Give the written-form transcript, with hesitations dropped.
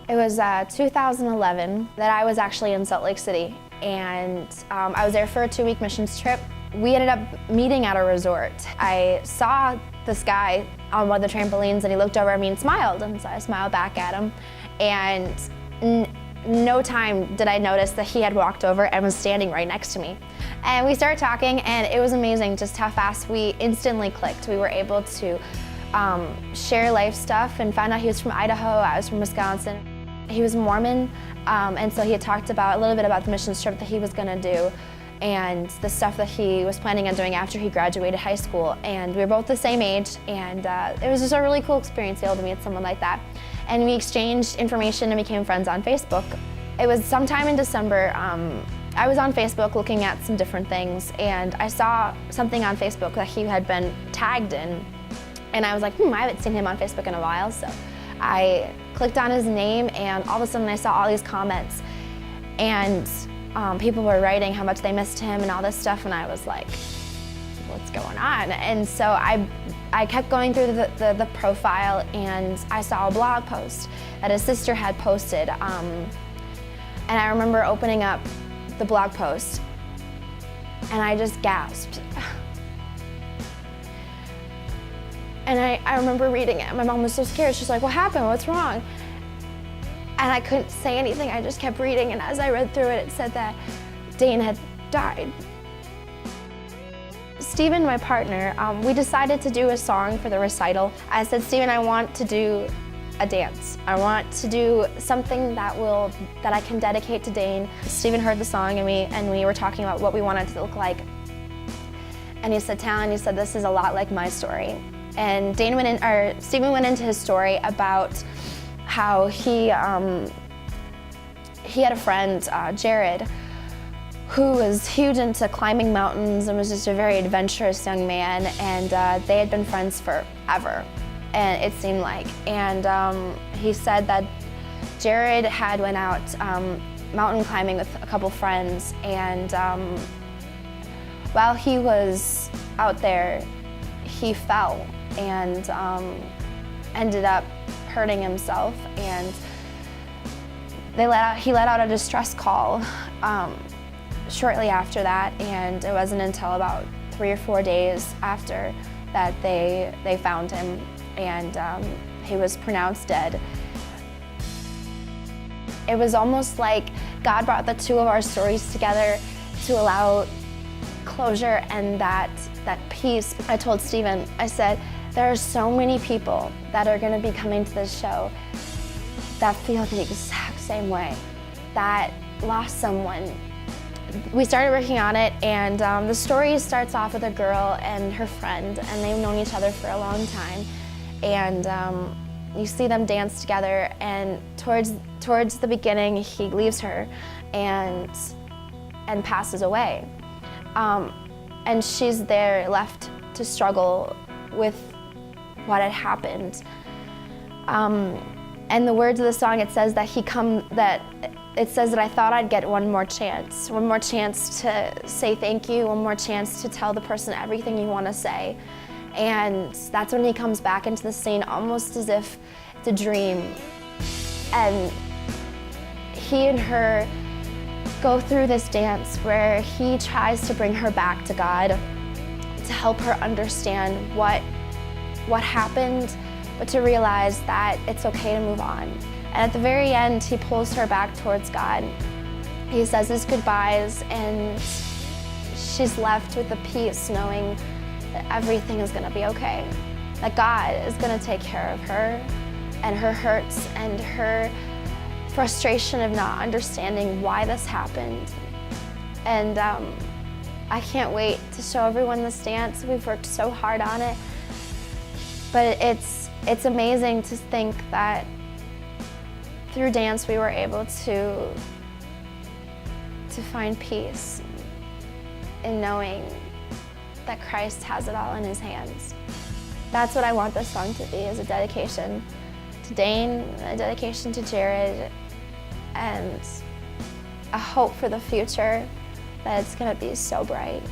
It was 2011 that I was actually in Salt Lake City, and I was there for a 2-week missions trip. We ended up meeting at a resort. I saw this guy on one of the trampolines, and he looked over at me and smiled, and so I smiled back at him. And no time did I notice that he had walked over and was standing right next to me. And we started talking, and it was amazing just how fast we instantly clicked. We were able to share life stuff and found out he was from Idaho, I was from Wisconsin. He was Mormon, and so he had talked about a little bit about the missions trip that he was going to do and the stuff that he was planning on doing after he graduated high school. And we were both the same age, and it was just a really cool experience to be able to meet someone like that. And we exchanged information and became friends on Facebook. It was sometime in December. I was on Facebook looking at some different things, and I saw something on Facebook that he had been tagged in, and I was like, I haven't seen him on Facebook in a while, so I clicked on his name, and all of a sudden I saw all these comments, and people were writing how much they missed him and all this stuff, and I was like, what's going on? And so I kept going through the profile, and I saw a blog post that his sister had posted, and I remember opening up the blog post, and I just gasped. And I remember reading it. My mom was so scared. She's like, what happened? What's wrong? And I couldn't say anything. I just kept reading, and as I read through it, it said that Dane had died. Steven, my partner, we decided to do a song for the recital. I said, Steven, I want to do a dance. I want to do something that I can dedicate to Dane. Steven heard the song, and we were talking about what we wanted it to look like. And he said, Talyn, he said, this is a lot like my story. And Steven went into his story about how he had a friend, Jared, who was huge into climbing mountains and was just a very adventurous young man, and they had been friends forever, and it seemed like. And he said that Jared had went out mountain climbing with a couple friends, and while he was out there, he fell and ended up hurting himself, and he let out a distress call shortly after that, and it wasn't until about 3 or 4 days after that they found him, and he was pronounced dead. It was almost like God brought the two of our stories together to allow closure and that peace. I told Steven, I said, there are so many people that are going to be coming to this show that feel the exact same way, that lost someone. We started working on it, and the story starts off with a girl and her friend, and they've known each other for a long time. And you see them dance together, and towards the beginning, he leaves her and passes away. And she's there left to struggle with what had happened. And the words of the song, it says that it says that I thought I'd get one more chance to say thank you, one more chance to tell the person everything you want to say. And that's when he comes back into the scene, almost as if it's a dream. And he and her go through this dance where he tries to bring her back to God, to help her understand what happened, but to realize that it's okay to move on. And at the very end, he pulls her back towards God. He says his goodbyes, and she's left with the peace knowing that everything is gonna be okay, that God is gonna take care of her and her hurts and her frustration of not understanding why this happened. And I can't wait to show everyone this dance. We've worked so hard on it, but it's amazing to think that through dance we were able to find peace in knowing that Christ has it all in his hands. That's what I want this song to be, is a dedication to Dane, a dedication to Jared, and a hope for the future that it's gonna be so bright.